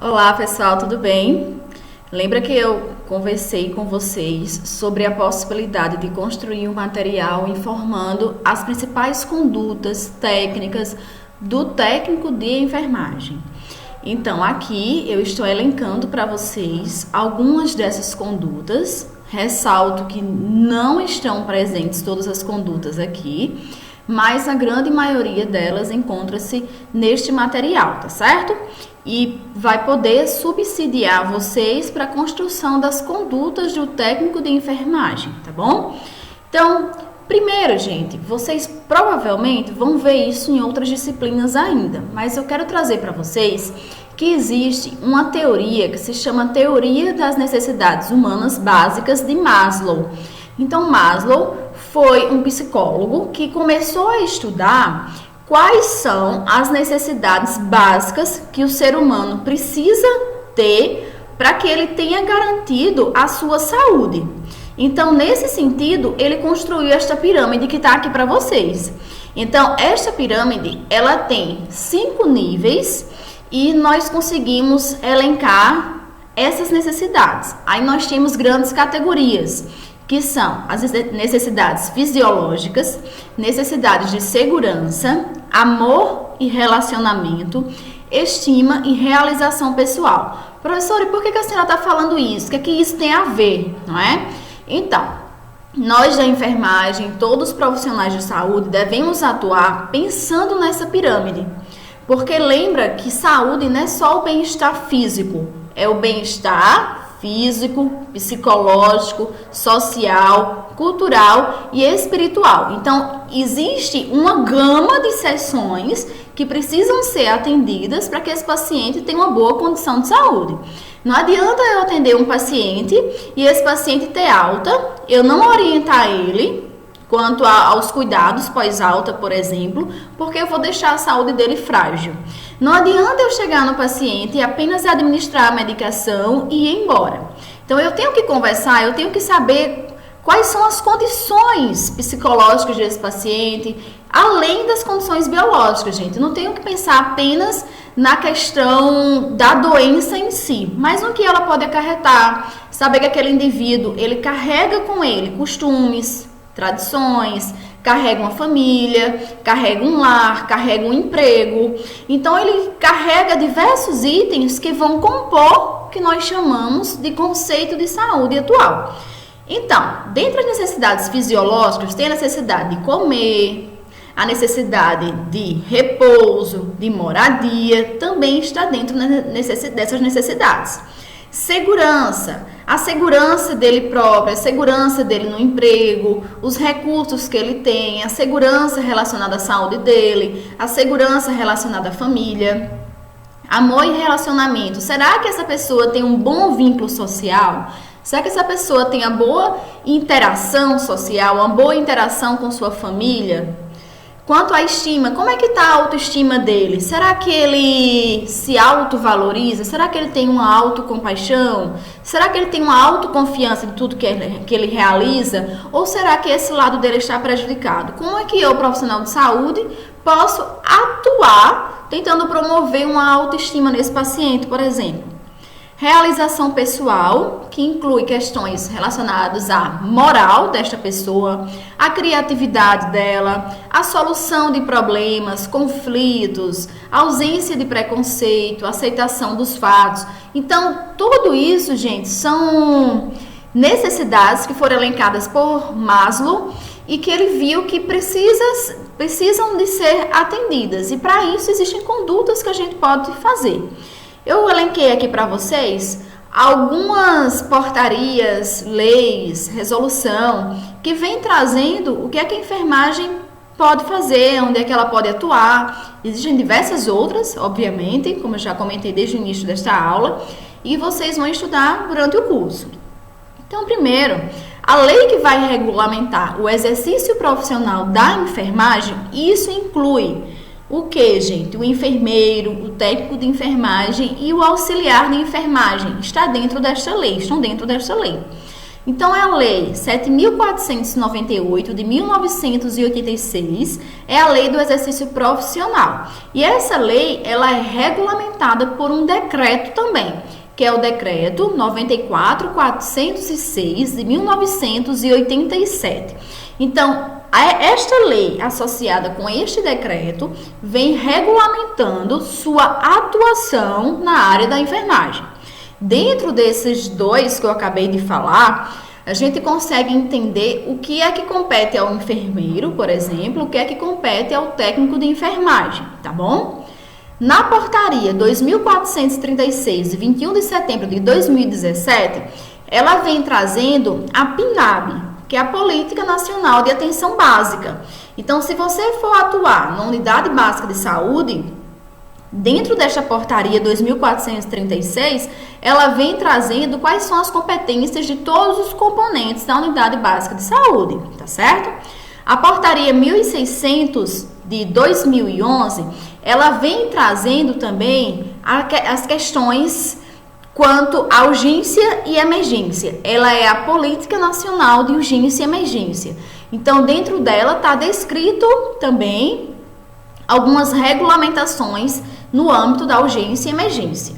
Olá pessoal, tudo bem? Lembra que eu conversei com vocês sobre a possibilidade de construir um material informando as principais condutas técnicas do técnico de enfermagem. Então, aqui eu estou elencando para vocês algumas dessas condutas. Ressalto que não estão presentes todas as condutas aqui, mas a grande maioria delas encontra-se neste material, tá certo? E vai poder subsidiar vocês para a construção das condutas do técnico de enfermagem, tá bom? Então, primeiro, gente, vocês provavelmente vão ver isso em outras disciplinas ainda, mas eu quero trazer para vocês que existe uma teoria que se chama Teoria das Necessidades Humanas Básicas de Maslow. Então, Maslow foi um psicólogo que começou a estudar quais são as necessidades básicas que o ser humano precisa ter para que ele tenha garantido a sua saúde. Então, nesse sentido, ele construiu esta pirâmide que está aqui para vocês. Então, esta pirâmide, ela tem 5 níveis e nós conseguimos elencar essas necessidades. Aí nós temos grandes categorias, que são as necessidades fisiológicas, necessidades de segurança, amor e relacionamento, estima e realização pessoal. Professora, e por que a senhora está falando isso? O que é que isso tem a ver, não é? Então, nós da enfermagem, todos os profissionais de saúde, devemos atuar pensando nessa pirâmide. Porque lembra que saúde não é só o bem-estar físico, é o bem-estar físico, psicológico, social, cultural e espiritual. Então, existe uma gama de sessões que precisam ser atendidas para que esse paciente tenha uma boa condição de saúde. Não adianta eu atender um paciente e esse paciente ter alta, eu não orientar ele quanto aos cuidados pós-alta, por exemplo, porque eu vou deixar a saúde dele frágil. Não adianta eu chegar no paciente e apenas administrar a medicação e ir embora. Então, eu tenho que conversar, eu tenho que saber quais são as condições psicológicas desse paciente, além das condições biológicas, gente. Eu não tenho que pensar apenas na questão da doença em si, mas no que ela pode acarretar. Saber que aquele indivíduo, ele carrega com ele costumes, tradições, carrega uma família, carrega um lar, carrega um emprego. Então, ele carrega diversos itens que vão compor o que nós chamamos de conceito de saúde atual. Então, dentre as necessidades fisiológicas, tem a necessidade de comer, a necessidade de repouso, de moradia, também está dentro dessas necessidades. Segurança, a segurança dele próprio, a segurança dele no emprego, os recursos que ele tem, a segurança relacionada à saúde dele, a segurança relacionada à família, amor e relacionamento. Será que essa pessoa tem um bom vínculo social? Será que essa pessoa tem a boa interação social, uma boa interação com sua família? Quanto à estima, como é que está a autoestima dele? Será que ele se autovaloriza? Será que ele tem uma autocompaixão? Será que ele tem uma autoconfiança de tudo que ele realiza? Ou será que esse lado dele está prejudicado? Como é que eu, profissional de saúde, posso atuar tentando promover uma autoestima nesse paciente, por exemplo? Realização pessoal, que inclui questões relacionadas à moral desta pessoa, a criatividade dela, a solução de problemas, conflitos, ausência de preconceito, aceitação dos fatos. Então, tudo isso, gente, são necessidades que foram elencadas por Maslow e que ele viu que precisam de ser atendidas. E para isso existem condutas que a gente pode fazer. Eu elenquei aqui para vocês algumas portarias, leis, resolução que vem trazendo o que é que a enfermagem pode fazer, onde é que ela pode atuar. Existem diversas outras, obviamente, como eu já comentei desde o início desta aula, e vocês vão estudar durante o curso. Então, primeiro, a lei que vai regulamentar o exercício profissional da enfermagem, isso inclui o que, gente? O enfermeiro, o técnico de enfermagem e o auxiliar de enfermagem está dentro desta lei, estão dentro desta lei. Então, a Lei 7.498 de 1986 é a Lei do Exercício Profissional. E essa lei, ela é regulamentada por um decreto também, que é o Decreto 94.406 de 1987. Então, esta lei, associada com este decreto, vem regulamentando sua atuação na área da enfermagem. Dentro desses dois que eu acabei de falar, a gente consegue entender o que é que compete ao enfermeiro, por exemplo, o que é que compete ao técnico de enfermagem, tá bom? Na portaria 2436, de 21 de setembro de 2017, ela vem trazendo a PNAB, que é a Política Nacional de Atenção Básica. Então, se você for atuar na unidade básica de saúde, dentro desta portaria 2436, ela vem trazendo quais são as competências de todos os componentes da unidade básica de saúde, tá certo? A portaria 1600 de 2011, ela vem trazendo também as questões quanto à urgência e emergência. Ela é a Política Nacional de Urgência e Emergência. Então, dentro dela está descrito também algumas regulamentações no âmbito da urgência e emergência.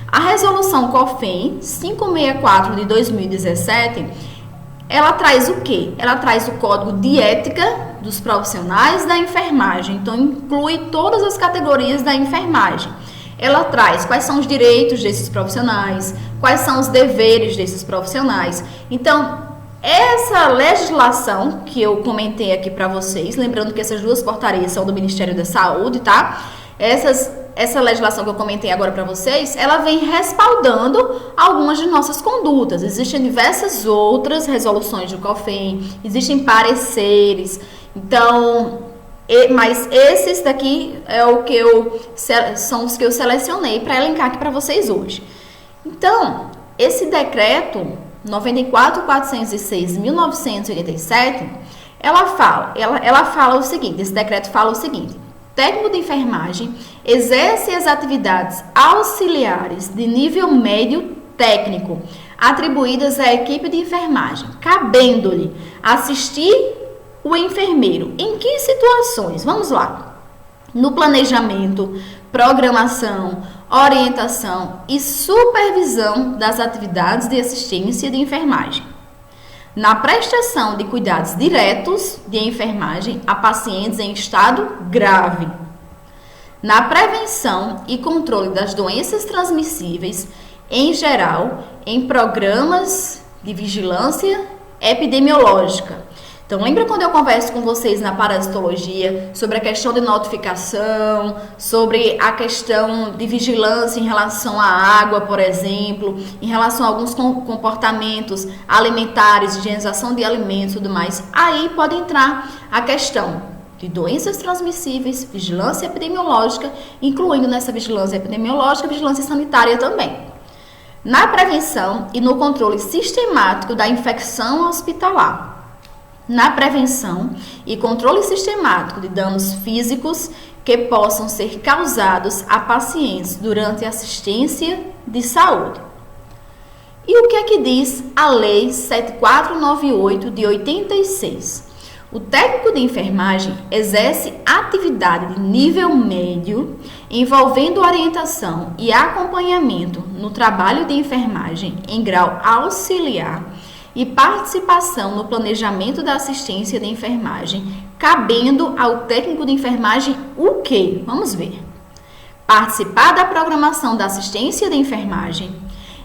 A resolução COFEN 564 de 2017, ela traz o quê? Ela traz o Código de Ética dos Profissionais da Enfermagem. Então, inclui todas as categorias da enfermagem. Ela traz quais são os direitos desses profissionais, quais são os deveres desses profissionais. Então, essa legislação que eu comentei aqui para vocês, lembrando que essas duas portarias são do Ministério da Saúde, tá? Essa legislação que eu comentei agora para vocês, ela vem respaldando algumas de nossas condutas. Existem diversas outras resoluções do COFEN, existem pareceres. Então, mas esses daqui são os que eu selecionei para elencar aqui para vocês hoje. Então, esse decreto 94.406 de 1987, ela fala o seguinte, esse decreto fala o seguinte: técnico de enfermagem exerce as atividades auxiliares de nível médio técnico atribuídas à equipe de enfermagem, cabendo-lhe assistir o enfermeiro. Em que situações? Vamos lá. No planejamento, programação, orientação e supervisão das atividades de assistência de enfermagem. Na prestação de cuidados diretos de enfermagem a pacientes em estado grave. Na prevenção e controle das doenças transmissíveis, em geral, em programas de vigilância epidemiológica. Então, lembra quando eu converso com vocês na parasitologia sobre a questão de notificação, sobre a questão de vigilância em relação à água, por exemplo, em relação a alguns comportamentos alimentares, higienização de alimentos e tudo mais? Aí pode entrar a questão de doenças transmissíveis, vigilância epidemiológica, incluindo nessa vigilância epidemiológica, vigilância sanitária também. Na prevenção e no controle sistemático da infecção hospitalar. Na prevenção e controle sistemático de danos físicos que possam ser causados a pacientes durante a assistência de saúde. E o que é que diz a Lei 7498 de 86? O técnico de enfermagem exerce atividade de nível médio envolvendo orientação e acompanhamento no trabalho de enfermagem em grau auxiliar e participação no planejamento da assistência de enfermagem, cabendo ao técnico de enfermagem o quê? Vamos ver. Participar da programação da assistência de enfermagem,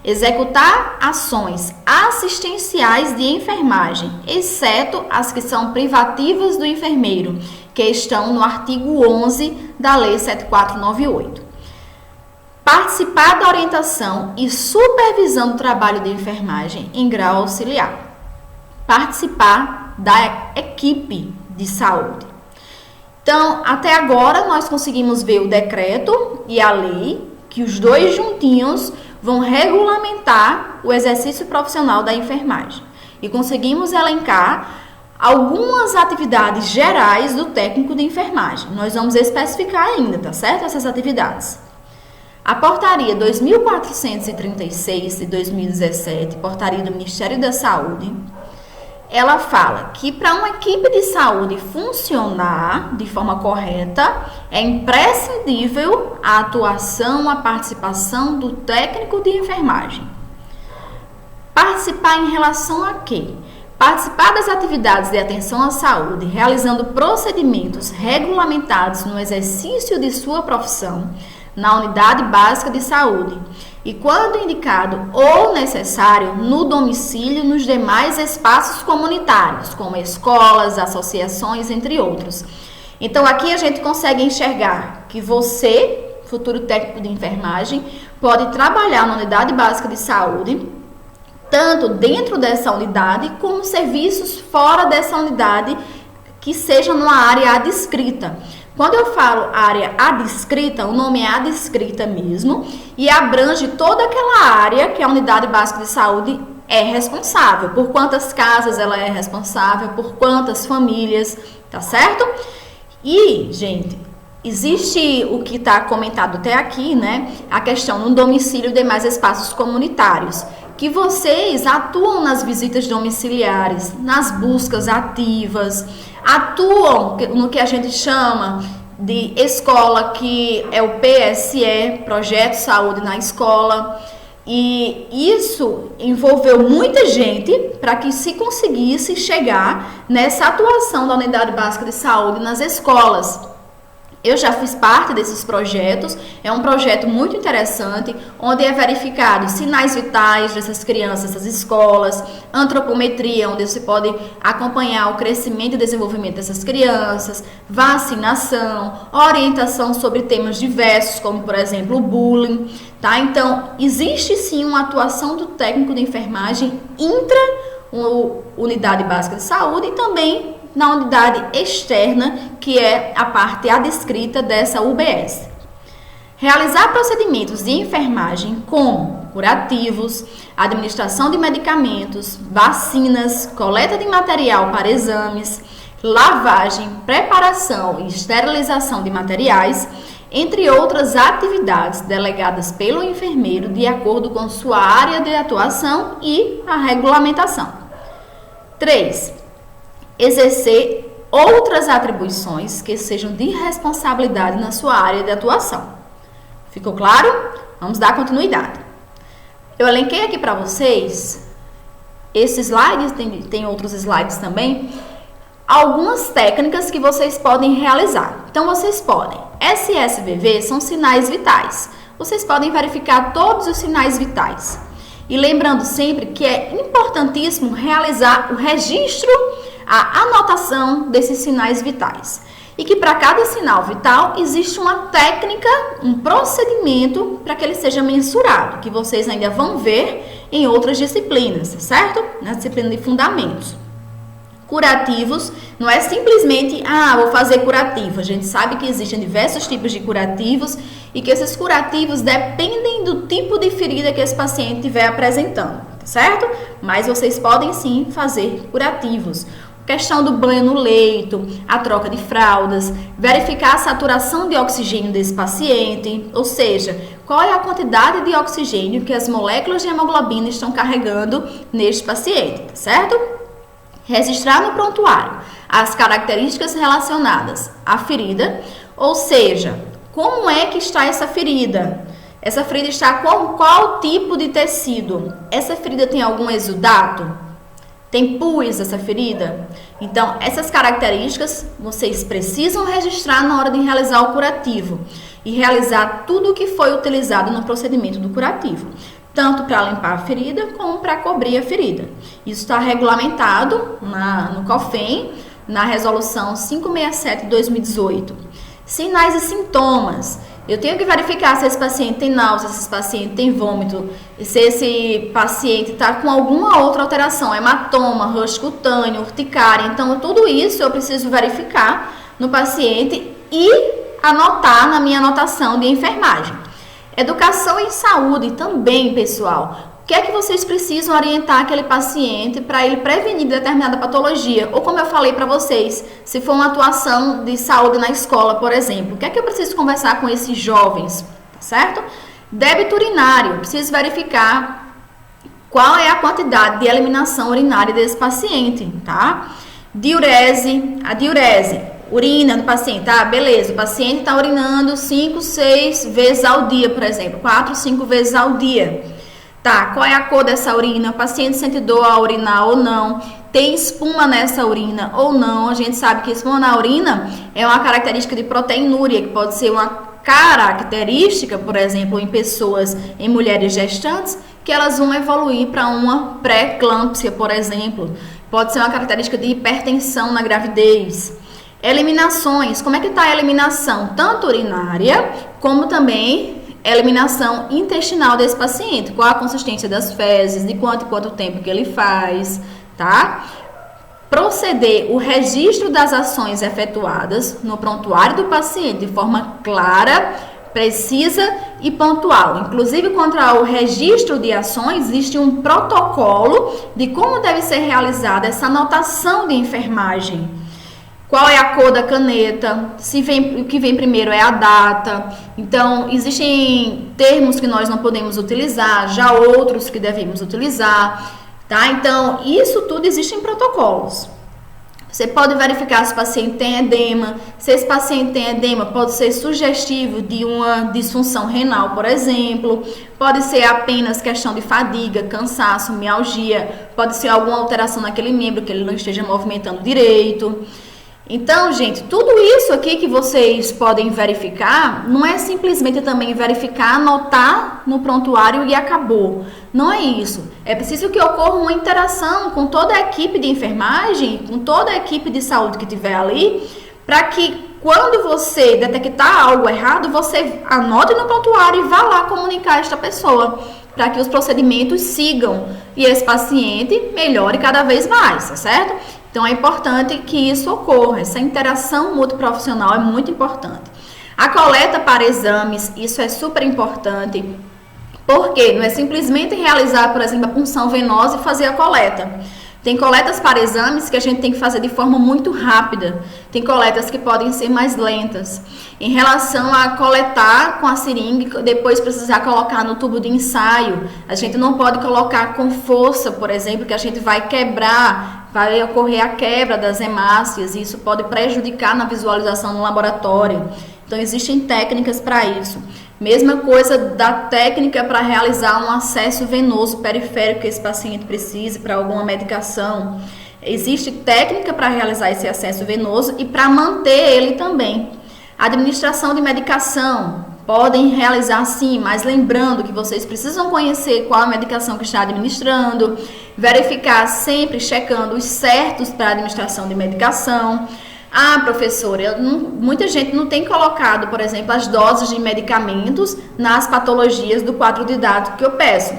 executar ações assistenciais de enfermagem, exceto as que são privativas do enfermeiro, que estão no artigo 11 da Lei 7498. Participar da orientação e supervisão do trabalho de enfermagem em grau auxiliar. Participar da equipe de saúde. Então, até agora, nós conseguimos ver o decreto e a lei, que os dois juntinhos vão regulamentar o exercício profissional da enfermagem. E conseguimos elencar algumas atividades gerais do técnico de enfermagem. Nós vamos especificar ainda, tá certo? Essas atividades. A portaria 2436 de 2017, portaria do Ministério da Saúde, ela fala que para uma equipe de saúde funcionar de forma correta, é imprescindível a atuação, a participação do técnico de enfermagem. Participar em relação a quê? Participar das atividades de atenção à saúde, realizando procedimentos regulamentados no exercício de sua profissão, na unidade básica de saúde e, quando indicado ou necessário, no domicílio, nos demais espaços comunitários, como escolas, associações, entre outros. Então, aqui a gente consegue enxergar que você, futuro técnico de enfermagem, pode trabalhar na unidade básica de saúde, tanto dentro dessa unidade, como serviços fora dessa unidade, que sejam numa área adscrita. Quando eu falo área adscrita, o nome é adscrita mesmo, e abrange toda aquela área que a unidade básica de saúde é responsável. Por quantas casas ela é responsável, por quantas famílias, tá certo? E, gente, existe o que está comentado até aqui, né? A questão no domicílio e demais espaços comunitários, que vocês atuam nas visitas domiciliares, nas buscas ativas, atuam no que a gente chama de escola, que é o PSE, Projeto Saúde na Escola, e isso envolveu muita gente para que se conseguisse chegar nessa atuação da unidade básica de saúde nas escolas. Eu já fiz parte desses projetos, é um projeto muito interessante, onde é verificado sinais vitais dessas crianças, dessas escolas, antropometria, onde você pode acompanhar o crescimento e desenvolvimento dessas crianças, vacinação, orientação sobre temas diversos, como, por exemplo, o bullying, tá? Então, existe sim uma atuação do técnico de enfermagem unidade básica de saúde e também na unidade externa, que é a parte adscrita dessa UBS. Realizar procedimentos de enfermagem como curativos, administração de medicamentos, vacinas, coleta de material para exames, lavagem, preparação e esterilização de materiais, entre outras atividades delegadas pelo enfermeiro de acordo com sua área de atuação e a regulamentação. 3. Exercer outras atribuições que sejam de responsabilidade na sua área de atuação. Ficou claro? Vamos dar continuidade. Eu elenquei aqui para vocês, esses slides, tem outros slides também, algumas técnicas que vocês podem realizar. Então, vocês podem. SSVV são sinais vitais. Vocês podem verificar todos os sinais vitais. E lembrando sempre que é importantíssimo realizar o registro, a anotação desses sinais vitais. E que para cada sinal vital existe uma técnica, um procedimento para que ele seja mensurado, que vocês ainda vão ver em outras disciplinas, certo? Na disciplina de fundamentos. Curativos não é simplesmente, vou fazer curativo. A gente sabe que existem diversos tipos de curativos e que esses curativos dependem do tipo de ferida que esse paciente estiver apresentando, certo? Mas vocês podem sim fazer curativos. Questão do banho no leito, a troca de fraldas, verificar a saturação de oxigênio desse paciente, ou seja, qual é a quantidade de oxigênio que as moléculas de hemoglobina estão carregando neste paciente, certo? Registrar no prontuário as características relacionadas à ferida, ou seja, como é que está essa ferida? Essa ferida está com qual tipo de tecido? Essa ferida tem algum exudato? Tem pus essa ferida? Então, essas características vocês precisam registrar na hora de realizar o curativo e realizar tudo o que foi utilizado no procedimento do curativo, tanto para limpar a ferida como para cobrir a ferida. Isso está regulamentado no COFEM, na resolução 567 de 2018. Sinais e sintomas. Eu tenho que verificar se esse paciente tem náusea, se esse paciente tem vômito, se esse paciente está com alguma outra alteração, hematoma, rush cutâneo, urticária. Então, tudo isso eu preciso verificar no paciente e anotar na minha anotação de enfermagem. Educação em saúde também, pessoal. O que é que vocês precisam orientar aquele paciente para ele prevenir determinada patologia? Ou como eu falei para vocês, se for uma atuação de saúde na escola, por exemplo, o que é que eu preciso conversar com esses jovens, certo? Débito urinário, preciso verificar qual é a quantidade de eliminação urinária desse paciente, tá? Diurese, a diurese, urina do paciente, tá? Beleza, o paciente está urinando 5, 6 vezes ao dia, por exemplo, 4, 5 vezes ao dia. Tá, qual é a cor dessa urina? O paciente sente dor ao urinar ou não? Tem espuma nessa urina ou não? A gente sabe que espuma na urina é uma característica de proteinúria, que pode ser uma característica, por exemplo, em mulheres gestantes, que elas vão evoluir para uma pré-eclâmpsia, por exemplo. Pode ser uma característica de hipertensão na gravidez. Eliminações, como é que está a eliminação? Tanto urinária, como também eliminação intestinal desse paciente. Qual a consistência das fezes, de quanto em quanto tempo que ele faz, tá? Proceder o registro das ações efetuadas no prontuário do paciente de forma clara, precisa e pontual. Inclusive, contra o registro de ações, existe um protocolo de como deve ser realizada essa anotação de enfermagem. Qual é a cor da caneta? O que vem primeiro é a data. Então, existem termos que nós não podemos utilizar, já outros que devemos utilizar, tá? Então, isso tudo existe em protocolos. Você pode verificar se o paciente tem edema. Se esse paciente tem edema, pode ser sugestivo de uma disfunção renal, por exemplo. Pode ser apenas questão de fadiga, cansaço, mialgia. Pode ser alguma alteração naquele membro que ele não esteja movimentando direito. Então, gente, tudo isso aqui que vocês podem verificar, não é simplesmente também verificar, anotar no prontuário e acabou. Não é isso. É preciso que ocorra uma interação com toda a equipe de enfermagem, com toda a equipe de saúde que tiver ali, para que quando você detectar algo errado, você anote no prontuário e vá lá comunicar esta pessoa, para que os procedimentos sigam e esse paciente melhore cada vez mais, tá certo? Então, é importante que isso ocorra, essa interação multiprofissional é muito importante. A coleta para exames, isso é super importante, porque não é simplesmente realizar, por exemplo, a punção venosa e fazer a coleta. Tem coletas para exames que a gente tem que fazer de forma muito rápida. Tem coletas que podem ser mais lentas. Em relação a coletar com a seringa e depois precisar colocar no tubo de ensaio, a gente não pode colocar com força, por exemplo, que a gente vai quebrar, vai ocorrer a quebra das hemácias e isso pode prejudicar na visualização no laboratório. Então, existem técnicas para isso. Mesma coisa da técnica para realizar um acesso venoso periférico que esse paciente precise para alguma medicação. Existe técnica para realizar esse acesso venoso e para manter ele também. Administração de medicação, podem realizar sim, mas lembrando que vocês precisam conhecer qual a medicação que está administrando, verificar sempre, checando os certos para a administração de medicação. Ah, professora, muita gente não tem colocado, por exemplo, as doses de medicamentos nas patologias do quadro didático que eu peço.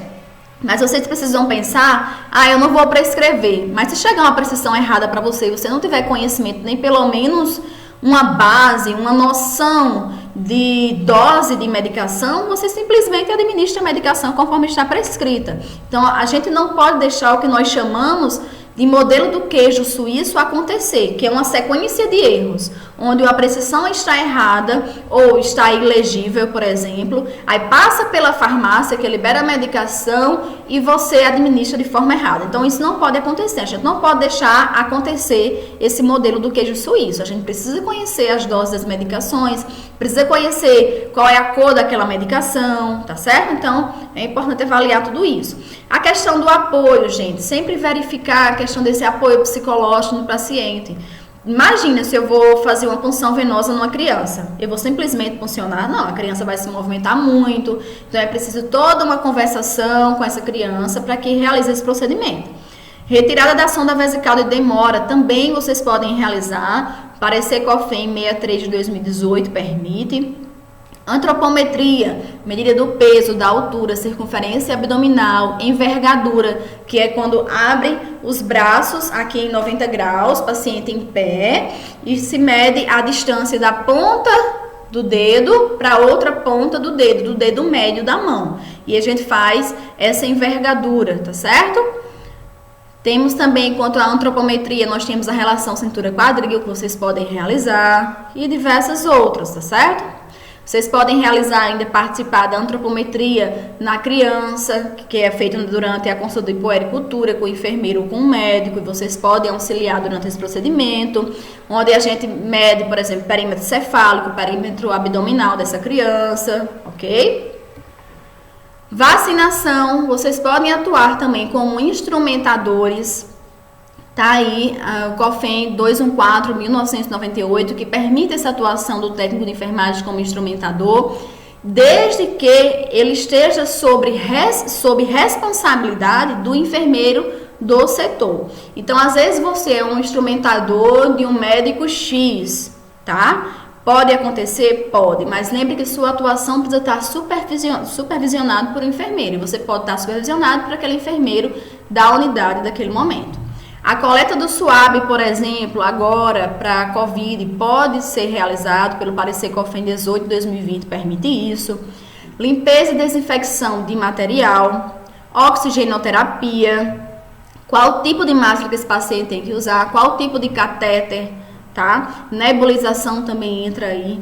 Mas vocês precisam pensar, eu não vou prescrever, mas se chegar uma prescrição errada para você e você não tiver conhecimento, nem pelo menos uma base, uma noção de dose de medicação, você simplesmente administra a medicação conforme está prescrita. Então, a gente não pode deixar o que nós chamamos de modelo do queijo suíço acontecer, que é uma sequência de erros, onde a prescrição está errada ou está ilegível, por exemplo, aí passa pela farmácia que libera a medicação e você administra de forma errada. Então, isso não pode acontecer, a gente não pode deixar acontecer esse modelo do queijo suíço. A gente precisa conhecer as doses das medicações, precisa conhecer qual é a cor daquela medicação, tá certo? Então, é importante avaliar tudo isso. A questão do apoio, gente, sempre verificar a questão desse apoio psicológico no paciente. Imagina se eu vou fazer uma punção venosa numa criança. Eu vou simplesmente puncionar? Não, a criança vai se movimentar muito. Então, é preciso toda uma conversação com essa criança para que realize esse procedimento. Retirada da sonda vesical de demora, também vocês podem realizar. Parecer COFEM 63 de 2018 permite. Antropometria, medida do peso, da altura, circunferência abdominal, envergadura, que é quando abre os braços aqui em 90 graus, paciente em pé, e se mede a distância da ponta do dedo para outra ponta do dedo médio da mão. E a gente faz essa envergadura, tá certo? Temos também, quanto à antropometria, nós temos a relação cintura-quadril, que vocês podem realizar, e diversas outras, tá certo? Vocês podem realizar ainda, participar da antropometria na criança, que é feita durante a consulta de puericultura com o enfermeiro ou com o médico, e vocês podem auxiliar durante esse procedimento, onde a gente mede, por exemplo, perímetro cefálico, perímetro abdominal dessa criança, ok? Vacinação, vocês podem atuar também como instrumentadores. Tá aí o COFEN 214/1998, que permite essa atuação do técnico de enfermagem como instrumentador, desde que ele esteja sob responsabilidade do enfermeiro do setor. Então, às vezes você é um instrumentador de um médico X, tá? Pode acontecer? Pode, mas lembre que sua atuação precisa estar supervisionado por um enfermeiro, e você pode estar supervisionado por aquele enfermeiro da unidade daquele momento. A coleta do SUAB, por exemplo, agora para a COVID, pode ser realizado pelo parecer COFEN 18/2020, permite isso. Limpeza e desinfecção de material, oxigenoterapia, qual tipo de máscara que esse paciente tem que usar, qual tipo de catéter, tá? Nebulização também entra aí.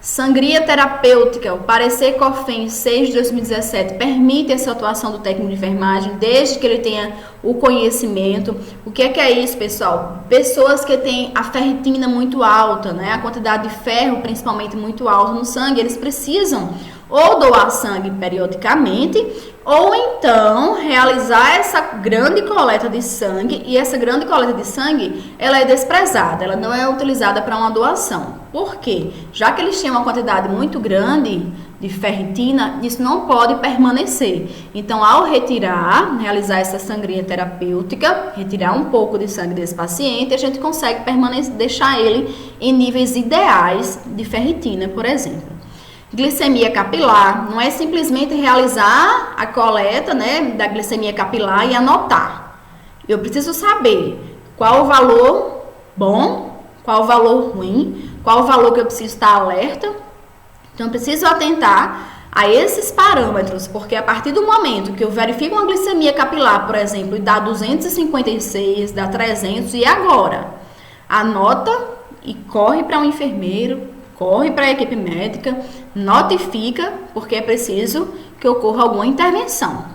Sangria terapêutica, o parecer COFEN 6/2017 permite essa atuação do técnico de enfermagem, desde que ele tenha o conhecimento. O que é isso, pessoal? Pessoas que têm a ferritina muito alta, né? A quantidade de ferro, principalmente, muito alta no sangue, eles precisam ou doar sangue periodicamente, ou então realizar essa grande coleta de sangue, e essa grande coleta de sangue, ela é desprezada, ela não é utilizada para uma doação. Por quê? Já que eles têm uma quantidade muito grande de ferritina, isso não pode permanecer. Então, ao realizar essa sangria terapêutica, retirar um pouco de sangue desse paciente, a gente consegue deixar ele em níveis ideais de ferritina, por exemplo. Glicemia capilar, não é simplesmente realizar a coleta, né, da glicemia capilar e anotar. Eu preciso saber qual o valor bom, qual o valor ruim, qual o valor que eu preciso estar alerta. Então, eu preciso atentar a esses parâmetros, porque a partir do momento que eu verifico uma glicemia capilar, por exemplo, e dá 256, dá 300, e agora? Anota e corre para um enfermeiro, corre para a equipe médica, notifica, porque é preciso que ocorra alguma intervenção.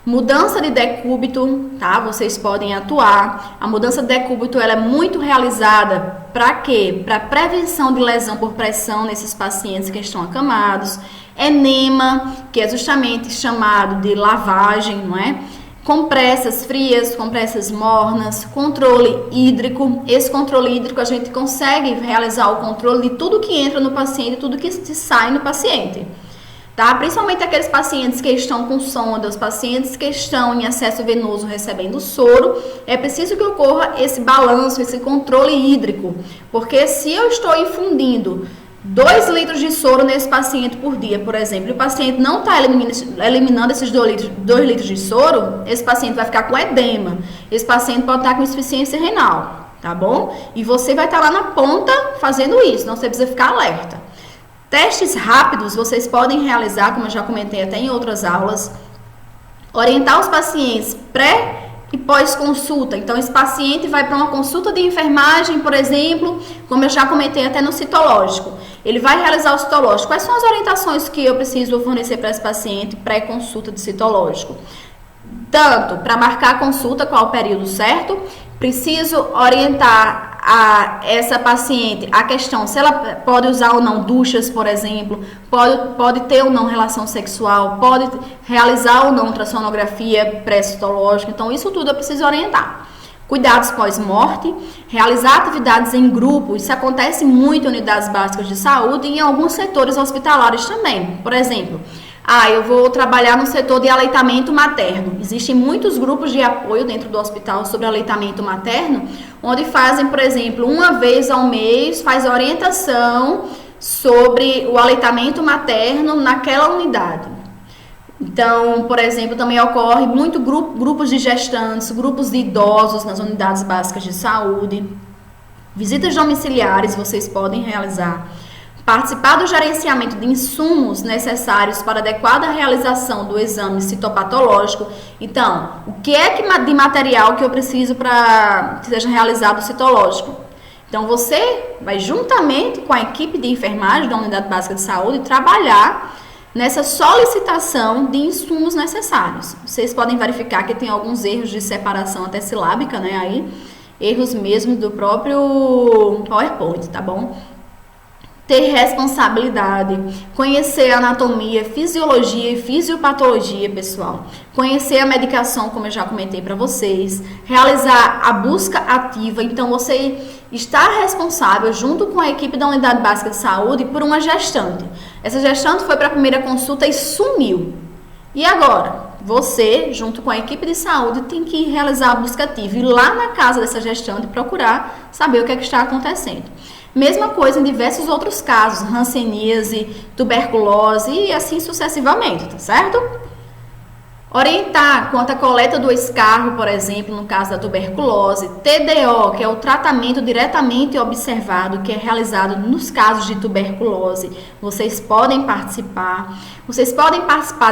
Mudança de decúbito, tá? Vocês podem atuar. A mudança de decúbito, ela é muito realizada para quê? Para prevenção de lesão por pressão nesses pacientes que estão acamados. Enema, que é justamente chamado de lavagem, não é? Compressas frias, compressas mornas, controle hídrico. Esse controle hídrico a gente consegue realizar o controle de tudo que entra no paciente e tudo que sai no paciente. Tá? Principalmente aqueles pacientes que estão com sonda, os pacientes que estão em acesso venoso recebendo soro, é preciso que ocorra esse balanço, esse controle hídrico. Porque se eu estou infundindo 2 litros de soro nesse paciente por dia, por exemplo, e o paciente não está eliminando esses 2 litros de soro, esse paciente vai ficar com edema, esse paciente pode estar com insuficiência renal, tá bom? E você vai estar lá na ponta fazendo isso, então você precisa ficar alerta. Testes rápidos vocês podem realizar, como eu já comentei até em outras aulas, orientar os pacientes pré e pós-consulta. Então, esse paciente vai para uma consulta de enfermagem, por exemplo, como eu já comentei até no citológico. Ele vai realizar o citológico. Quais são as orientações que eu preciso fornecer para esse paciente pré-consulta de citológico? Tanto para marcar a consulta, qual o período certo, preciso orientar a essa paciente a questão se ela pode usar ou não duchas, por exemplo, pode ter ou não relação sexual, pode realizar ou não ultrassonografia pré-citológica. Então, isso tudo eu preciso orientar. Cuidados pós-morte, realizar atividades em grupo, isso acontece muito em unidades básicas de saúde e em alguns setores hospitalares também. Por exemplo, eu vou trabalhar no setor de aleitamento materno. Existem muitos grupos de apoio dentro do hospital sobre aleitamento materno, onde fazem, por exemplo, uma vez ao mês, faz orientação sobre o aleitamento materno naquela unidade. Então, por exemplo, também ocorre muito grupos de gestantes, grupos de idosos nas unidades básicas de saúde. Visitas domiciliares vocês podem realizar. Participar do gerenciamento de insumos necessários para adequada realização do exame citopatológico. Então, o que é de material que eu preciso para que seja realizado o citológico? Então, você vai juntamente com a equipe de enfermagem da Unidade Básica de Saúde trabalhar nessa solicitação de insumos necessários. Vocês podem verificar que tem alguns erros de separação até silábica, né? Aí, erros mesmo do próprio PowerPoint, tá bom? Ter responsabilidade, conhecer a anatomia, fisiologia e fisiopatologia, pessoal. Conhecer a medicação, como eu já comentei para vocês. Realizar a busca ativa. Então, você está responsável, junto com a equipe da Unidade Básica de Saúde, por uma gestante. Essa gestante foi para a primeira consulta e sumiu. E agora? Você, junto com a equipe de saúde, tem que realizar a busca ativa. Ir lá na casa dessa gestante e procurar saber o que é que está acontecendo. Mesma coisa em diversos outros casos, hanseníase, tuberculose e assim sucessivamente, tá certo? Orientar quanto à coleta do escarro, por exemplo, no caso da tuberculose, TDO, que é o tratamento diretamente observado, que é realizado nos casos de tuberculose. Vocês podem participar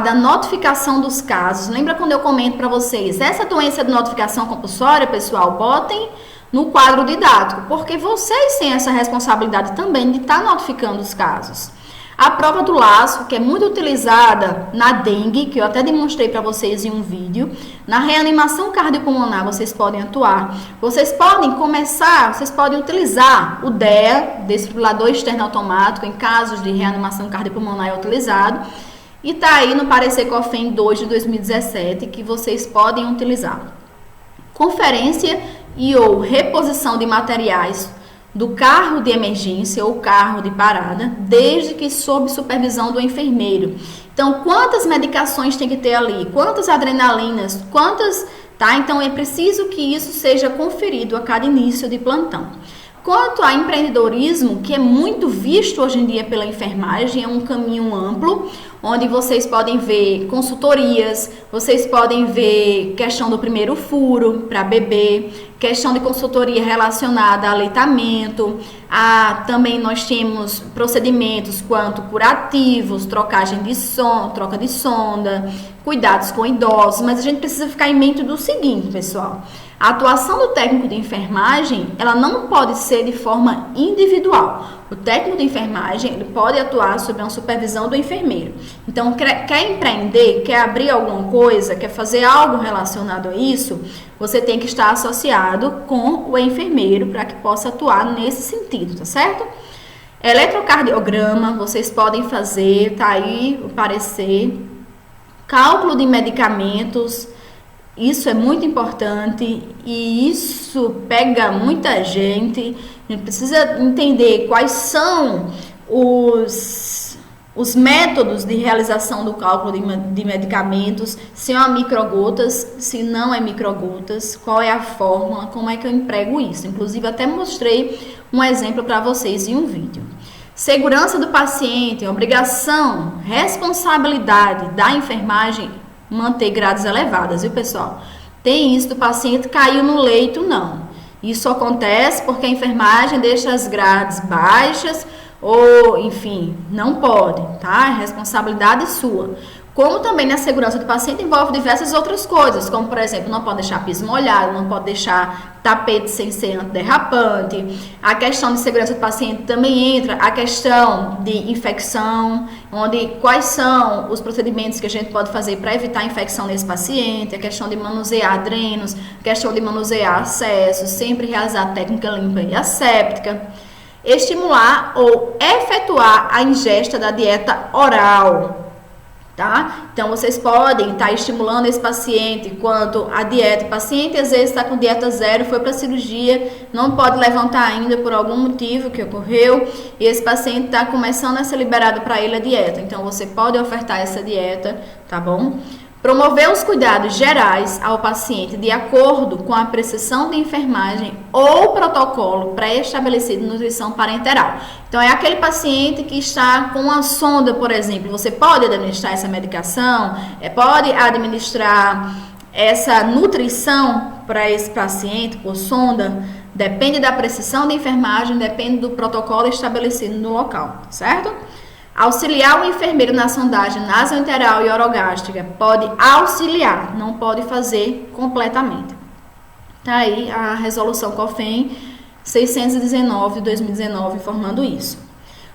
da notificação dos casos. Lembra quando eu comento para vocês, essa doença de notificação compulsória, pessoal, botem no quadro didático, porque vocês têm essa responsabilidade também de estar notificando os casos. A prova do laço, que é muito utilizada na dengue, que eu até demonstrei para vocês em um vídeo. Na reanimação cardiopulmonar, vocês podem atuar. Vocês podem utilizar o DEA, desfibrilador externo automático, em casos de reanimação cardiopulmonar é utilizado. E está aí no parecer COFEN 2 de 2017, que vocês podem utilizar. Conferência e ou reposição de materiais do carro de emergência ou carro de parada, desde que sob supervisão do enfermeiro. Então, quantas medicações tem que ter ali? Quantas adrenalinas? Tá? Então, é preciso que isso seja conferido a cada início de plantão. Quanto a empreendedorismo, que é muito visto hoje em dia pela enfermagem, é um caminho amplo, onde vocês podem ver consultorias, vocês podem ver questão do primeiro furo para bebê, questão de consultoria relacionada a aleitamento, também nós temos procedimentos quanto curativos, troca de sonda, cuidados com idosos, mas a gente precisa ficar em mente do seguinte, pessoal. A atuação do técnico de enfermagem, ela não pode ser de forma individual. O técnico de enfermagem, ele pode atuar sob a supervisão do enfermeiro. Então, quer empreender, quer abrir alguma coisa, quer fazer algo relacionado a isso, você tem que estar associado com o enfermeiro para que possa atuar nesse sentido, tá certo? Eletrocardiograma, vocês podem fazer, tá aí o parecer. Cálculo de medicamentos, isso é muito importante e isso pega muita gente. A gente precisa entender quais são os métodos de realização do cálculo de medicamentos, se é uma microgotas, se não é microgotas, qual é a fórmula, como é que eu emprego isso. Inclusive, até mostrei um exemplo para vocês em um vídeo. Segurança do paciente, obrigação, responsabilidade da enfermagem, manter grades elevadas, viu, pessoal? Tem isso do paciente caiu no leito, não. Isso acontece porque a enfermagem deixa as grades baixas ou, enfim, não pode, tá? É responsabilidade sua. Como também na segurança do paciente envolve diversas outras coisas, como, por exemplo, não pode deixar piso molhado, não pode deixar tapete sem ser antiderrapante. A questão de segurança do paciente também entra a questão de infecção, quais são os procedimentos que a gente pode fazer para evitar a infecção nesse paciente, a questão de manusear drenos, a questão de manusear acessos, sempre realizar a técnica limpa e asséptica. Estimular ou efetuar a ingesta da dieta oral. Tá? Então, vocês podem estar estimulando esse paciente quanto à dieta. O paciente, às vezes, está com dieta zero, foi para a cirurgia, não pode levantar ainda por algum motivo que ocorreu, e esse paciente está começando a ser liberado para ele a dieta. Então, você pode ofertar essa dieta, tá bom? Promover os cuidados gerais ao paciente de acordo com a prescrição de enfermagem ou protocolo pré-estabelecido de nutrição parenteral. Então, é aquele paciente que está com uma sonda, por exemplo. Você pode administrar essa medicação, pode administrar essa nutrição para esse paciente por sonda. Depende da prescrição de enfermagem, depende do protocolo estabelecido no local, certo? Auxiliar o enfermeiro na sondagem nasoenteral e orogástrica. Pode auxiliar, não pode fazer completamente. Tá aí a resolução COFEN 619 de 2019 informando isso.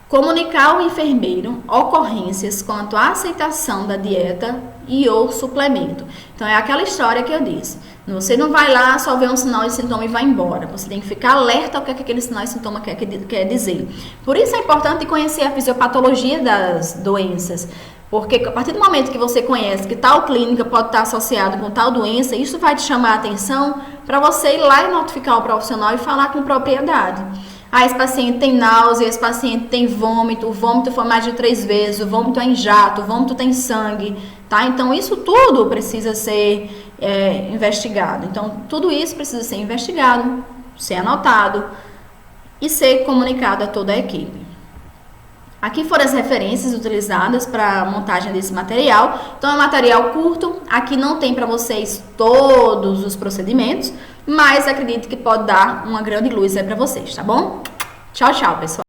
Comunicar ao enfermeiro ocorrências quanto à aceitação da dieta e ou suplemento. Então, é aquela história que eu disse. Você não vai lá, só ver um sinal e sintoma e vai embora. Você tem que ficar alerta ao que aquele sinal e sintoma quer dizer. Por isso é importante conhecer a fisiopatologia das doenças. Porque a partir do momento que você conhece que tal clínica pode estar associada com tal doença, isso vai te chamar a atenção para você ir lá e notificar o profissional e falar com propriedade. Ah, esse paciente tem náusea, esse paciente tem vômito, o vômito foi mais de 3 vezes, o vômito é em jato, o vômito tem sangue, tá? Então, isso tudo precisa ser investigado. Então, tudo isso precisa ser investigado, ser anotado e ser comunicado a toda a equipe. Aqui foram as referências utilizadas para a montagem desse material. Então, é um material curto. Aqui não tem para vocês todos os procedimentos, mas acredito que pode dar uma grande luz aí para vocês, tá bom? Tchau, tchau, pessoal.